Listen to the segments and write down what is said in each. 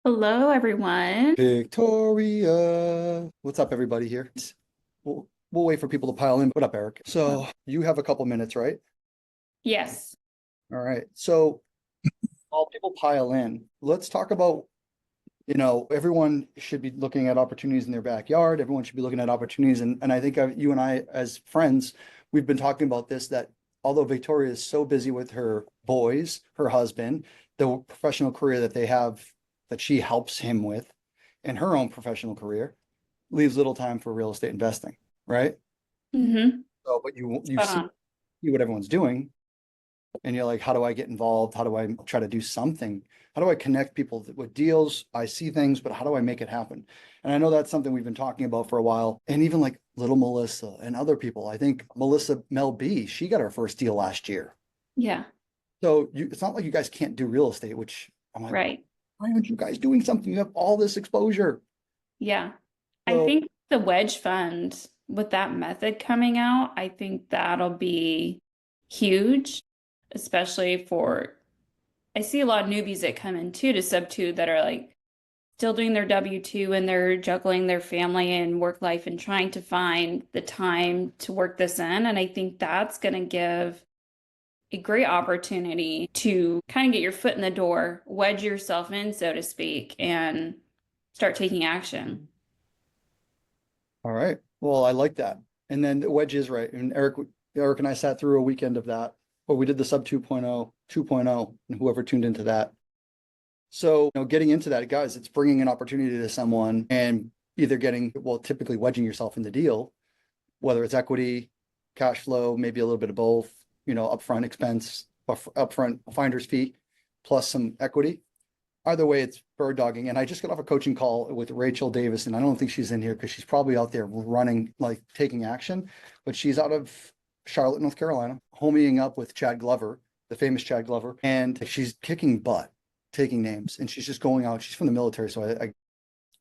Hello, everyone. Victoria. What's up, everybody here? We'll wait for people to pile in. What up, Eric? So you have a couple minutes, right? Yes. All right. So while people pile in, let's talk about, everyone should be looking at opportunities in their backyard. Everyone should be looking at opportunities. And I think you and I, as friends, we've been talking about this, that although Victoria is so busy with her boys, her husband, the professional career that they have, that she helps him with, and her own professional career, leaves little time for real estate investing, right? Mm-hmm. So, but you Spot on. see what everyone's doing, and you're like, how do I get involved? How do I try to do something? How do I connect people with deals? I see things, but how do I make it happen? And I know that's something we've been talking about for a while. And even like little Melissa and other people, I think Melissa Mel B, she got her first deal last year. Yeah. So it's not like you guys can't do real estate, which I'm like, Right. why aren't you guys doing something? You have all this exposure. Yeah. I So think the Wedge Fund, with that method coming out, I think that'll be huge, especially for, I see a lot of newbies that come in too to Subto that are like still doing their W-2 and they're juggling their family and work life and trying to find the time to work this in. And I think that's going to give a great opportunity to kind of get your foot in the door, wedge yourself in, so to speak, and start taking action. all right. Well, I like that. And then the wedge is right. And Eric and I sat through a weekend of that, or we did the sub 2.0, 2.0, and whoever tuned into that. So, getting into that, guys, it's bringing an opportunity to someone and either getting, well, typically wedging yourself in the deal, whether it's equity, cash flow, maybe a little bit of both, upfront expense, upfront finder's fee, plus some equity. Either way, it's bird dogging. And I just got off a coaching call with Rachel Davis, and I don't think she's in here because she's probably out there running, like taking action, but she's out of Charlotte, North Carolina, homieing up with Chad Glover, the famous Chad Glover, and she's kicking butt, taking names, and she's just going out. She's from the military, so I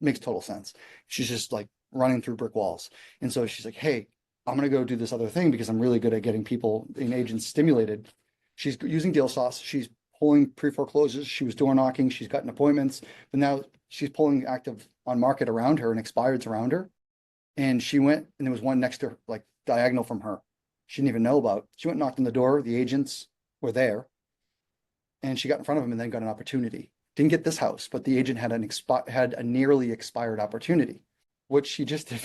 makes total sense. She's just like running through brick walls. And so she's like, hey, I'm going to go do this other thing because I'm really good at getting people and agents stimulated. She's using deal sauce. She's pulling pre-foreclosures. She was door knocking. She's gotten appointments, but now she's pulling active on market around her and expireds around her. And she went, and there was one next to her, like diagonal from her. She didn't even know about. She went and knocked on the door. The agents were there, and she got in front of him and then got an opportunity. Didn't get this house, but the agent had a nearly expired opportunity. What she just did,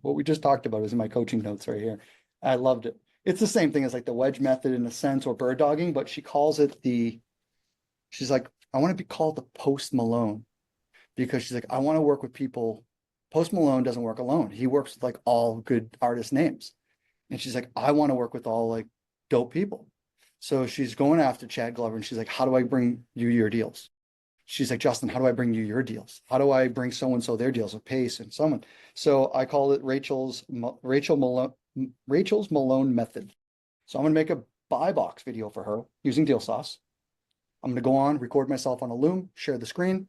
what we just talked about is in my coaching notes right here. I loved it. It's the same thing as like the wedge method in a sense, or bird dogging, but she calls it she's like, I want to be called the Post Malone, because she's like, I want to work with people. Post Malone doesn't work alone. He works with like all good artist names. And she's like, I want to work with all like dope people. So she's going after Chad Glover, and she's like, how do I bring you your deals? She's like, Justin, how do I bring you your deals? How do I bring so and so their deals with Pace and someone? So I call it Rachel's Malone method. So I'm gonna make a buy box video for her using Deal Sauce. I'm gonna go on, record myself on a Loom, share the screen,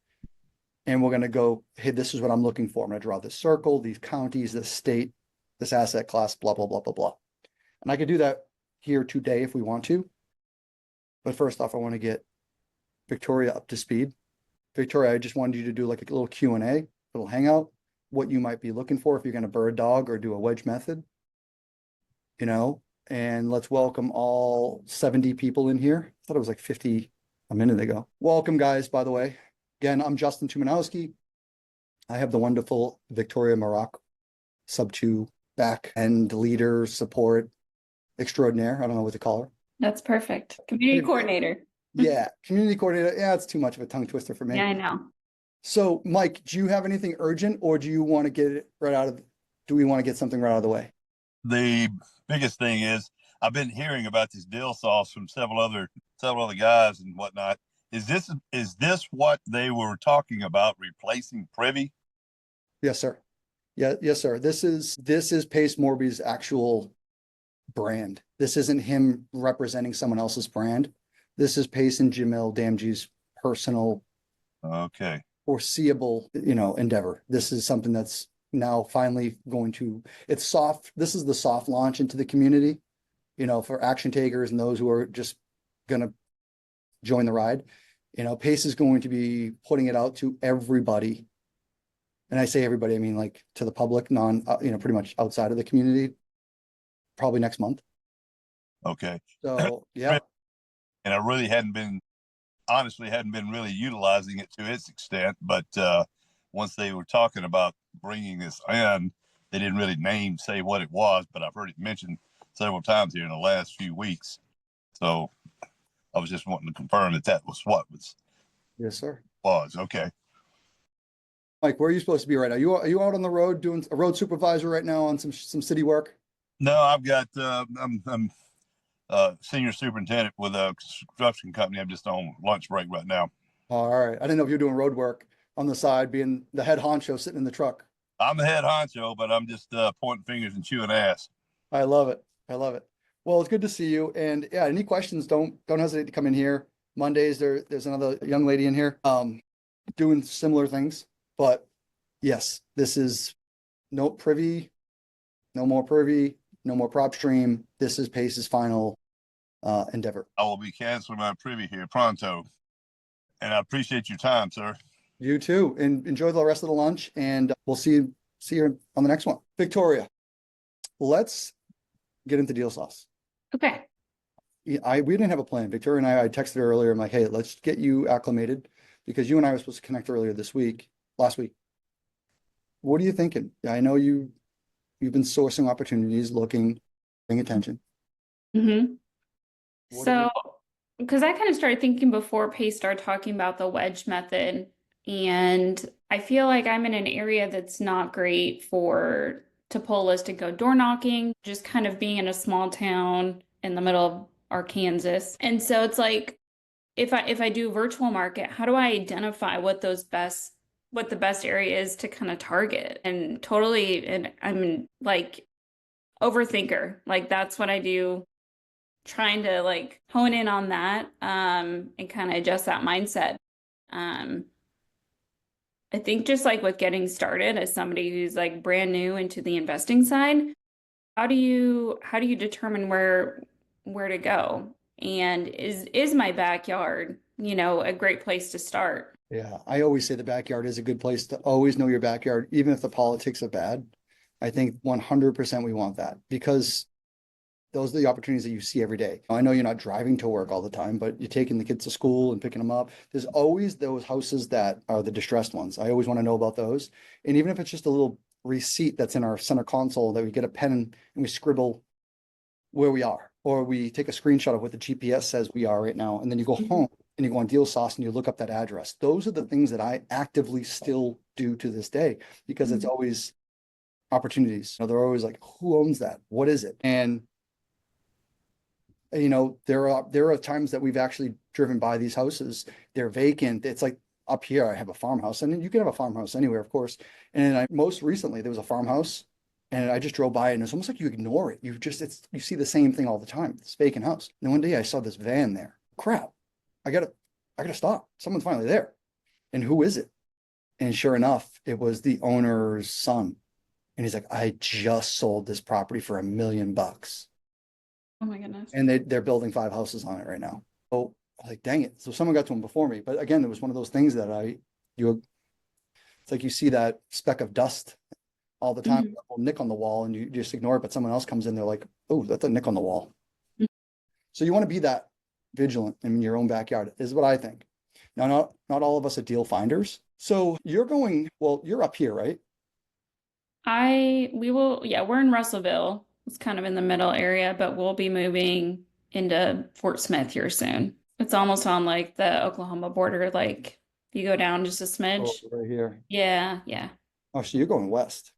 and we're gonna go, hey, this is what I'm looking for. I'm gonna draw this circle, these counties, this state, this asset class, blah, blah, blah, blah, blah. And I could do that here today if we want to. But first off, I want to get Victoria up to speed. Victoria, I just wanted you to do like a little Q&A, little hangout, what you might be looking for if you're going to bird dog or do a wedge method, and let's welcome all 70 people in here. I thought it was like 50 a minute ago. Welcome, guys, by the way. Again, I'm Justin Tumanowski. I have the wonderful Victoria Maroc, Subto back end leader, support extraordinaire. I don't know what to call her. That's perfect. Community Anyway, coordinator. yeah, community coordinator. Yeah, it's too much of a tongue twister for Yeah, me. I know. So, Mike, do you have anything urgent, or do you want to get it right out of, do we want to get something right out of the way? The biggest thing is I've been hearing about this deal sauce from several other guys and whatnot. Is this what they were talking about replacing Privy? Yes, sir. Yeah, yes, sir. This is Pace Morby's actual brand. This isn't him representing someone else's brand. This is Pace and Jamil Damji's personal Okay. foreseeable, endeavor. This is something that's now finally it's soft. This is the soft launch into the community, for action takers and those who are just going to join the ride. You know, Pace is going to be putting it out to everybody. And I say everybody, I mean like to the public, pretty much outside of the community, probably next month. Okay. So, yeah. And I really honestly hadn't been really utilizing it to its extent, but once they were talking about bringing this in, they didn't really say what it was, but I've heard it mentioned several times here in the last few weeks. So I was just wanting to confirm that was what Yes, sir. was. Okay. Mike, where are you supposed to be right now? Are you out on the road doing a road supervisor right now on some city work? No, I've got I'm senior superintendent with a construction company. I'm just on lunch break right now. All right. I didn't know if you're doing road work on the side, being the head honcho sitting in the truck. I'm the head honcho, but I'm just pointing fingers and chewing ass. I love it. I love it. Well, it's good to see you. And yeah, any questions, don't hesitate to come in here. Mondays, there's another young lady in here doing similar things. But yes, this is no Privy, no more Privy, no more PropStream. This is Pace's final endeavor. I will be canceling my Privy here pronto. And I appreciate your time, sir. You too. And enjoy the rest of the lunch. And we'll see you on the next one. Victoria, let's get into deal sauce. Okay. We didn't have a plan. Victoria and I texted her earlier. I'm like, hey, let's get you acclimated because you and I were supposed to connect earlier last week. What are you thinking? I know you've been sourcing opportunities, looking, paying attention. Mm-hmm. What So, because I kind of started thinking before Pace started talking about the wedge method, and I feel like I'm in an area that's not great to pull a list and go door knocking, just kind of being in a small town in the middle of Arkansas. And so it's like if I do virtual market, how do I identify what the best area is to kind of target? And I'm like overthinker. Like that's what I do, trying to like hone in on that and kind of adjust that mindset. I think just like with getting started as somebody who's like brand new into the investing side, how do you determine where to go? And is my backyard, a great place to start? Yeah, I always say the backyard is a good place to always know your backyard, even if the politics are bad. I think 100% we want that because those are the opportunities that you see every day. I know you're not driving to work all the time, but you're taking the kids to school and picking them up. There's always those houses that are the distressed ones. I always want to know about those. And even if it's just a little receipt that's in our center console that we get a pen and we scribble where we are, or we take a screenshot of what the GPS says we are right now. And then you go home and you go on Deal Sauce and you look up that address. Those are the things that I actively still do to this day because it's always opportunities. They're always like, who owns that? What is it? And there are times that we've actually driven by these houses. They're vacant. It's like up here, I have a farmhouse, and you can have a farmhouse anywhere, of course. And most recently, there was a farmhouse, and I just drove by, and it's almost like you ignore it. You see the same thing all the time. This vacant house. And one day, I saw this van there. Crap! I gotta stop. Someone's finally there. And who is it? And sure enough, it was the owner's son. And he's like, I just sold this property for $1 million. Oh my goodness. And they're building 5 houses on it right now. So I was like, dang it. So someone got to him before me. But again, it was one of those things that it's like you see that speck of dust all the time, a little nick on the wall, and you just ignore it. But someone else comes in, they're like, oh, that's a nick on the wall. So you want to be that vigilant in your own backyard, is what I think. Now, not all of us are deal finders. So you're up here, right? We're in Russellville. It's kind of in the middle area, but we'll be moving into Fort Smith here soon. It's almost on like the Oklahoma border, like if you go down just a smidge. Oh, right here. Yeah. Oh, so you're going west.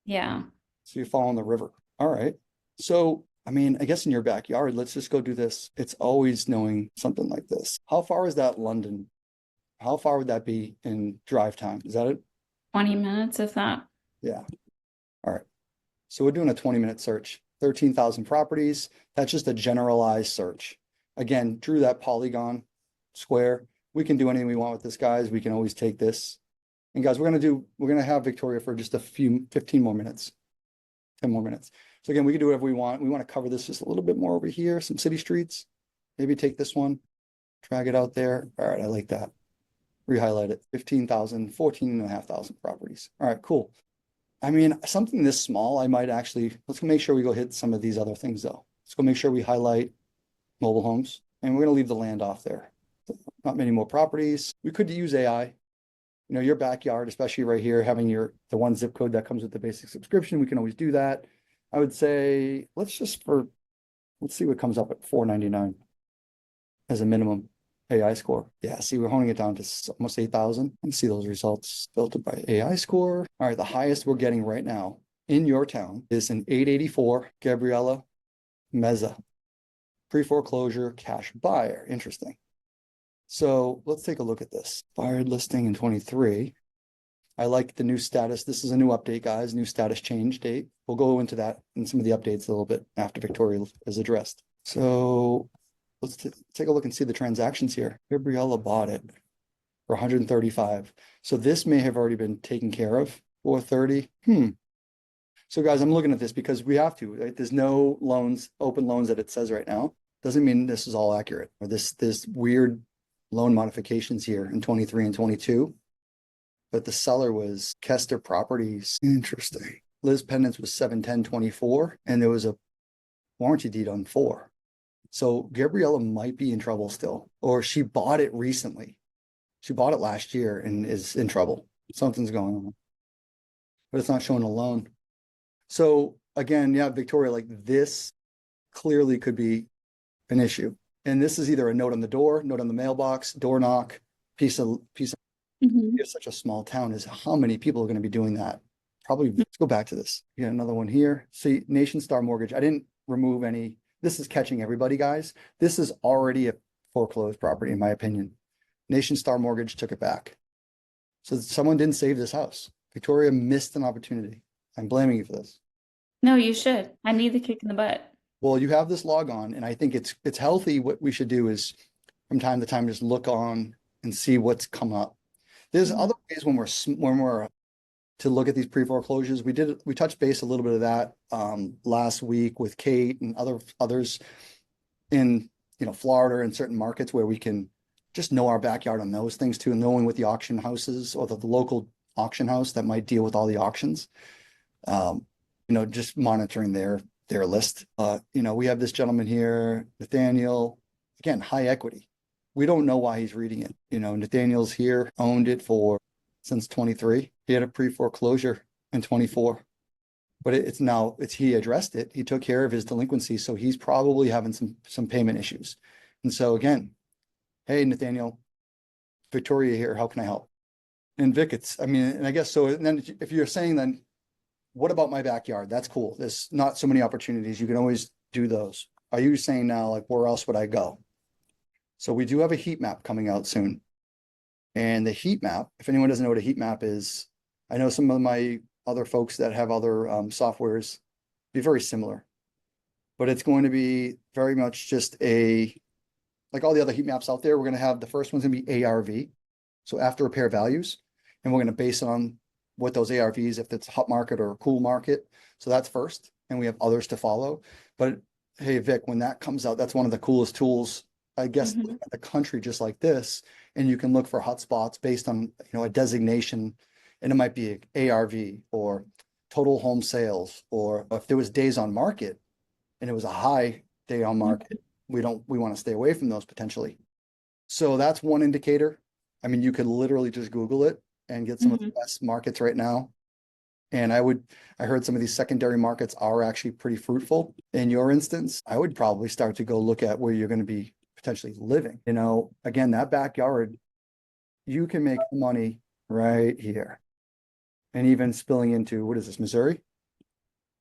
Yeah. So you're following the river. All right. So, I mean, I guess in your backyard, let's just go do this. It's always knowing something like this. How far is that London? How far would that be in drive time? Is that it? 20 minutes, if that. Yeah. All right. So we're doing a 20-minute search, 13,000 properties. That's just a generalized search. Again, drew that polygon square. We can do anything we want with this, guys. We can always take this. And guys, we're going to have Victoria for just 15 more minutes, 10 more minutes. So again, we can do whatever we want. We want to cover this just a little bit more over here, some city streets. Maybe take this one, Drag it out there. All right, I like that. Re-highlight it. 15,000, 14,500 properties. All right, cool. I mean, something this small, I might actually, let's make sure we go hit some of these other things though. Let's go make sure we highlight mobile homes, and we're gonna leave the land off there. Not many more properties. We could use AI. You know, your backyard, especially right here, having the one zip code that comes with the basic subscription, we can always do that. I would say, let's see what comes up at 499 as a minimum AI score. Yeah, see, we're honing it down to almost 8,000. You see those results filtered by AI score. All right, the highest we're getting right now in your town is an 884 Gabriella Meza. Pre-foreclosure cash buyer. Interesting. So let's take a look at this. Fired listing in 23. I like the new status. This is a new update, guys. New status change date. We'll go into that in some of the updates a little bit after Victoria is addressed. So let's take a look and see the transactions here. Gabriella bought it for 135. So this may have already been taken care of. 430. So guys, I'm looking at this because we have to, right? There's no loans, open loans that it says right now. Doesn't mean this is all accurate, or this weird loan modifications here in 23 and 22. But the seller was Kester Properties. Interesting. Liz Pendants was 71024, and there was a warranty deed on 4. So Gabriella might be in trouble still, or she bought it recently. She bought it last year and is in trouble. Something's going on, but it's not showing a loan. So again, yeah, Victoria, like this clearly could be an issue. And this is either a note on the door, note on the mailbox, door knock, piece of It's such a small town, is how many people are going to be doing that? Probably, let's go back to this. Yeah, another one here. See, Nation Star Mortgage. I didn't remove any. This is catching everybody, guys. This is already a foreclosed property, in my opinion. Nation Star Mortgage took it back. So someone didn't save this house. Victoria missed an opportunity. I'm blaming you for this. No, you should. I need the kick in the butt. Well, you have this log on, and I think it's healthy. What we should do is from time to time just look on and see what's come up. There's other ways when we're to look at these pre-foreclosures. We touched base a little bit of that last week with Kate and others in Florida and certain markets where we can just know our backyard on those things too, and knowing what the auction houses or the local auction house that might deal with all the auctions. Just monitoring their list. We have this gentleman here, Nathaniel, again, high equity. We don't know why he's reading it. Nathaniel's here, owned it since 23. He had a pre-foreclosure in 24, but he addressed it. He took care of his delinquency. So he's probably having some payment issues. And so again, hey, Nathaniel, Victoria here, how can I help? And Vic, and I guess so. And then if you're saying then, what about my backyard? That's cool. There's not so many opportunities. You can always do those. Are you saying now, like, where else would I go? So we do have a heat map coming out soon. And the heat map, if anyone doesn't know what a heat map is, I know some of my other folks that have other softwares be very similar, but it's going to be very much just like all the other heat maps out there. We're going to have the first one's going to be ARV. So after repair values, and we're going to base it on what those ARVs, if it's hot market or cool market. So that's first, and we have others to follow. But hey, Vic, when that comes out, that's one of the coolest tools, I guess, in the country, just like this. And you can look for hotspots based on, a designation, and it might be ARV or total home sales, or if there was days on market and it was a high day on market, we want to stay away from those potentially. So that's one indicator. You could literally just Google it and get some of the best markets right now. And I heard some of these secondary markets are actually pretty fruitful. In your instance, I would probably start to go look at where you're going to be potentially living. Again, that backyard, you can make money right here. And even spilling into, what is this, Missouri?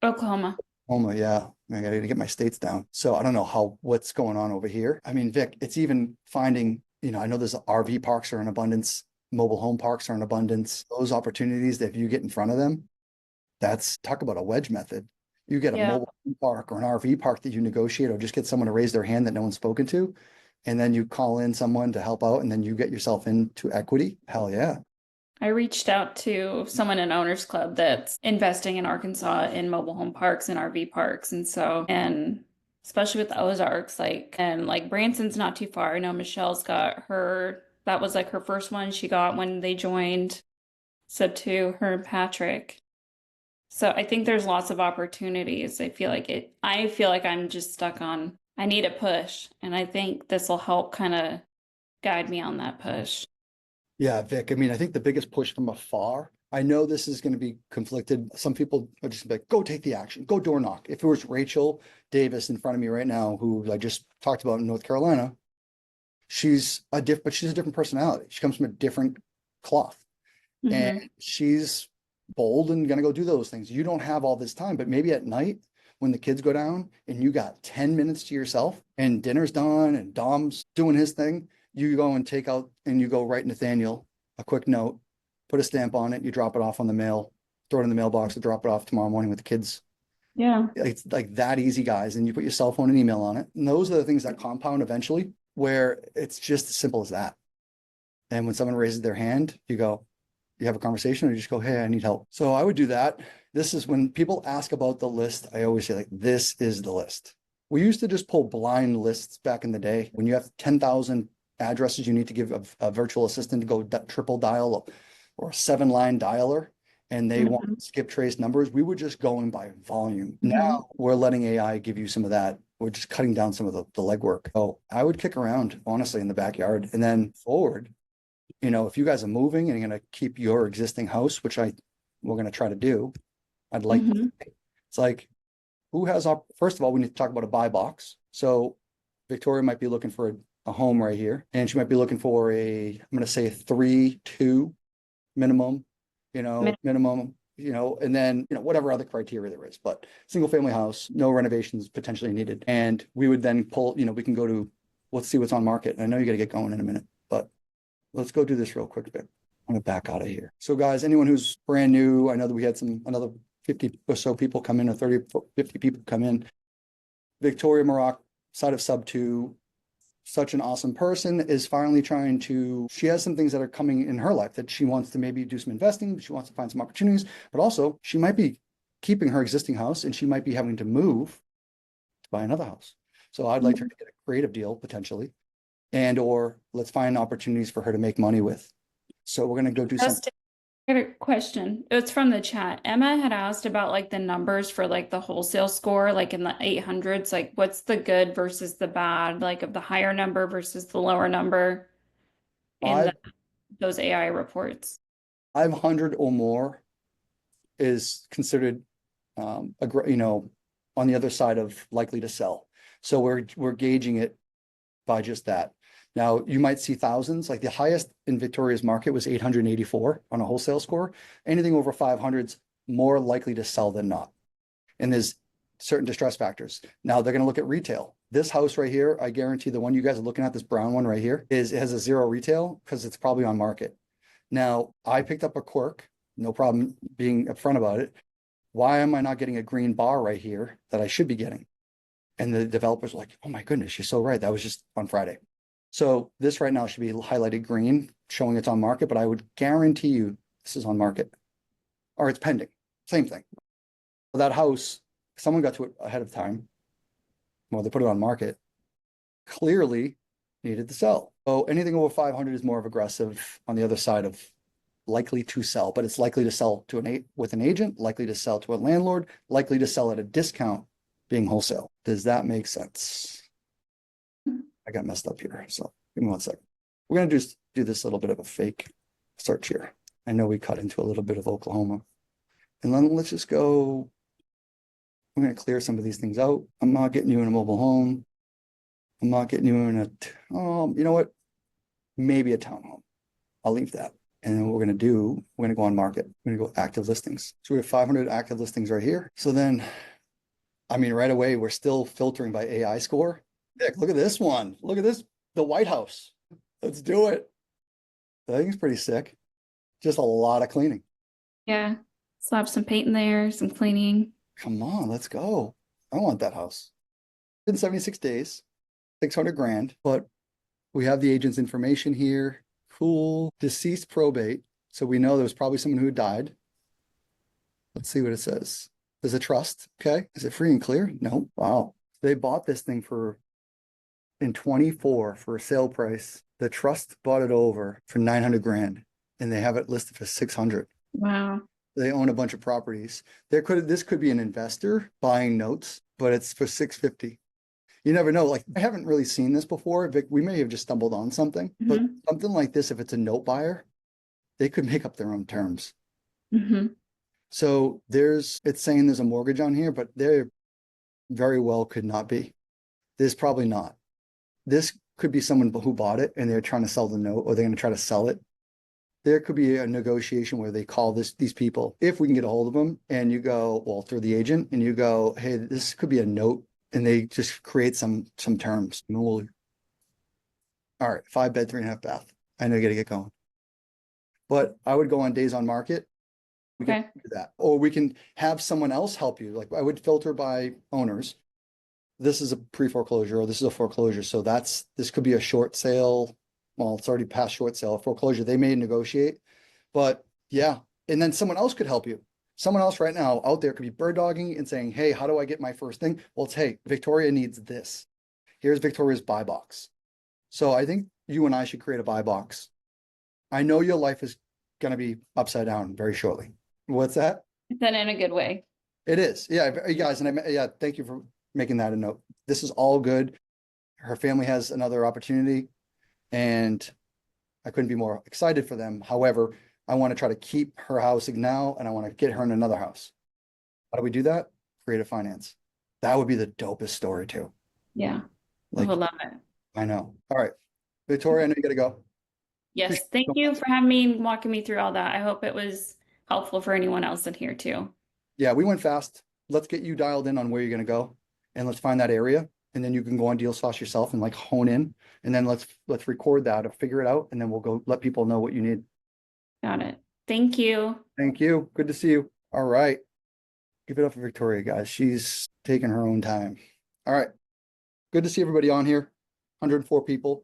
Oklahoma. Oklahoma, yeah. I gotta get my states down. So I don't know what's going on over here. Vic, it's even finding, I know there's RV parks are in abundance. Mobile home parks are in abundance. Those opportunities that if you get in front of them, talk about a wedge method. You get a mobile home park or an RV park that you negotiate, or just get someone to raise their hand that no one's spoken to. And then you call in someone to help out, and then you get yourself into equity. Hell yeah. I reached out to someone in Owners Club that's investing in Arkansas in mobile home parks and RV parks. And especially with the Ozarks, like, and like Branson's not too far. I know Michelle's got her, that was like her first one she got when they joined Subto, her and Patrick. So I think there's lots of opportunities. I feel like I'm just stuck on, I need a push. And I think this will help kind of guide me on that push. Yeah, Vic, I mean, I think the biggest push from afar, I know this is going to be conflicted. Some people are just like, go take the action, go door knock. If it was Rachel Davis in front of me right now, who I just talked about in North Carolina, but she's a different personality. She comes from a different cloth, and Mhm. she's bold and gonna go do those things. You don't have all this time, but maybe at night when the kids go down and you got 10 minutes to yourself and dinner's done and Dom's doing his thing, you go and take out and you go write Nathaniel a quick note, put a stamp on it, you drop it off on the mail, throw it in the mailbox, and drop it off tomorrow morning with the kids. Yeah. It's like that easy, guys. And you put your cell phone and email on it. And those are the things that compound eventually, where it's just as simple as that. And when someone raises their hand, you have a conversation, or you just go, hey, I need help. So I would do that. This is when people ask about the list, I always say, like, this is the list. We used to just pull blind lists back in the day. When you have 10,000 addresses, you need to give a virtual assistant to go triple dial or a 7-line dialer, and they want Mhm. skip trace numbers. We were just going by volume. Mhm. Now we're letting AI give you some of that. We're just cutting down some of the legwork. Oh, I would kick around, honestly, in the backyard, and then forward. If you guys are moving and you're going to keep your existing house, which we're going to try to do, I'd like, Mhm. it's like, who has first of all, we need to talk about a buy box. So Victoria might be looking for a home right here, and she might be looking for I'm going to say a 3-2 minimum, minimum, and then, whatever other criteria there is, but single family house, no renovations potentially needed. And we would then pull, we can go to, let's see what's on market. And I know you got to get going in a minute, but let's go do this real quick, Vic. I'm gonna back out of here. So guys, anyone who's brand new, I know that we had another 50 or so people come in, or 30, 50 people come in. Victoria Maroc, side of Subto, such an awesome person, is finally she has some things that are coming in her life that she wants to maybe do some investing. She wants to find some opportunities, but also she might be keeping her existing house and she might be having to move to buy another house. So I'd like her to get a creative deal potentially, or let's find opportunities for her to make money with. So we're going to go do something. Just I got a question. It's from the chat. Emma had asked about like the numbers for like the wholesale score, like in the 800s, like what's the good versus the bad, like of the higher number versus the lower number in Five, those AI reports. 500 or more is considered, on the other side of likely to sell. So we're gauging it by just that. Now, you might see thousands, like the highest in Victoria's market was 884 on a wholesale score. Anything over 500's more likely to sell than not. And there's certain distress factors. Now they're going to look at retail. This house right here, I guarantee the one you guys are looking at, this brown one right here, it has a 0 retail because it's probably on market. Now, I picked up a quirk, no problem being upfront about it. Why am I not getting a green bar right here that I should be getting? And the developer's like, oh my goodness, you're so right. That was just on Friday. So this right now should be highlighted green, showing it's on market, but I would guarantee you this is on market or it's pending. Same thing. That house, someone got to it ahead of time. Well, they put it on market. Clearly needed to sell. So anything over 500 is more of aggressive on the other side of likely to sell, but it's likely to sell with an agent, likely to sell to a landlord, likely to sell at a discount being wholesale. Does that make sense? I got messed up here. So give me 1 second. We're going to just do this little bit of a fake search here. I know we cut into a little bit of Oklahoma. And then let's just go. I'm going to clear some of these things out. I'm not getting you in a mobile home. I'm not getting you in you know what? Maybe a townhome. I'll leave that. And then what we're going to do, we're going to go on market. We're going to go active listings. So we have 500 active listings right here. So then, I mean, right away, we're still filtering by AI score. Nick, look at this one. Look at this, the White House. Let's do it. I think it's pretty sick. Just a lot of cleaning. Yeah. Slap some paint in there, some cleaning. Come on, let's go. I want that house. In 76 days, 600 grand, but we have the agent's information here. Cool. Deceased probate. So we know there was probably someone who died. Let's see what it says. There's a trust. Okay. Is it free and clear? No. Wow. They bought this thing in 24 for a sale price. The trust bought it over for 900 grand and they have it listed for 600. Wow. They own a bunch of properties. This could be an investor buying notes, but it's for 650. You never know. Like, I haven't really seen this before. Vic, we may have just stumbled on something, but something like this, if it's a note buyer, they could make up their own terms. Mm-hmm. So it's saying there's a mortgage on here, but there very well could not be. There's probably not. This could be someone who bought it and they're trying to sell the note, or they're going to try to sell it. There could be a negotiation where they call these people, if we can get a hold of them, and you go, well, through the agent, and you go, hey, this could be a note, and they just create some terms. And all right, 5-bed, 3.5 bath. I know you got to get going. But I would go on days on market. We can do that. Or we can have someone else help you. Like, I would filter by owners. This is a pre-foreclosure, or this is a foreclosure. So this could be a short sale. Well, it's already past short sale. Foreclosure, they may negotiate. But yeah, and then someone else could help you. Someone else right now out there could be bird dogging and saying, hey, how do I get my first thing? Well, it's, hey, Victoria needs this. Here's Victoria's buy box. So I think you and I should create a buy box. I know your life is going to be upside down very shortly. What's that? Then in a good way. It is. Yeah, you guys. And thank you for making that a note. This is all good. Her family has another opportunity and I couldn't be more excited for them. However, I want to try to keep her house now and I want to get her in another house. How do we do that? Creative finance. That would be the dopest story too. Yeah. Like, I would love it. I know. All right. Victoria, I know you got to go. Yes. Thank you for walking me through all that. I hope it was helpful for anyone else in here too. Yeah, we went fast. Let's get you dialed in on where you're going to go and let's find that area. And then you can go on Deal Sauce yourself and like hone in. And then let's record that or figure it out. And then we'll go let people know what you need. Got it. Thank you. Thank you. Good to see you. All right. Give it up for Victoria, guys. She's taking her own time. All right. Good to see everybody on here. 104 people.